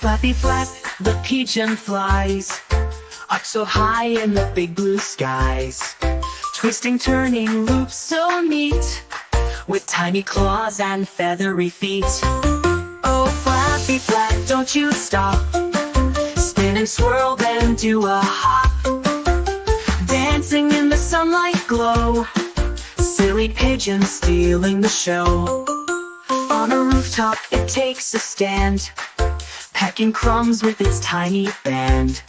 flappy flap, the pigeon flies up so high in the big blue skies. Twisting, turning loops so neat, with tiny claws and feathery feet. Oh, flappy flap, don't you stop. Spin and swirl, then do a hop. Dancing in the sunlight glow, silly pigeon stealing the show. On a rooftop it takes a stand, pecking crumbs with its tiny band.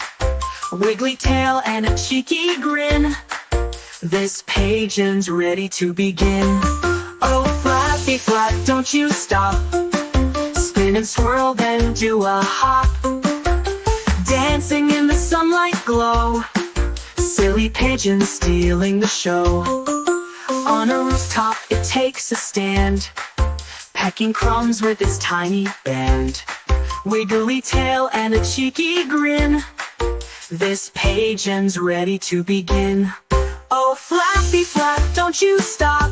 Wiggly tail and a cheeky grin, this pigeon's ready to begin. Oh, flappy flap, don't you stop. Spin and swirl, then do a hop. Dancing in the sunlight glow, silly pigeon stealing the show. On a rooftop it takes a stand, pecking crumbs with its tiny band. Wiggly tail and a cheeky grin, this pigeon's ready to begin. Oh, flappy flap, don't you stop.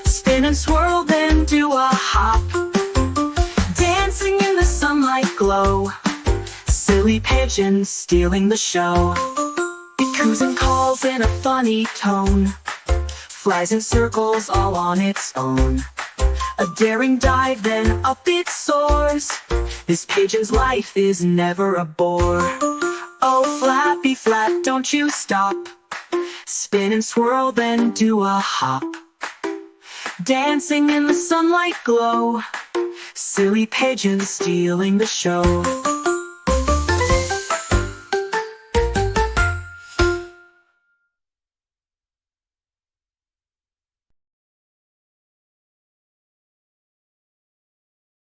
Spin and swirl, then do a hop. Dancing in the sunlight glow, silly pigeon stealing the show. It coos and calls in a funny tone, flies in circles all on its own. A daring dive, then up it soars, this pigeon's life is never a bore. Oh, flappy flap, don't you stop. Spin and swirl, then do a hop. Dancing in the sunlight glow, silly pigeon stealing the show.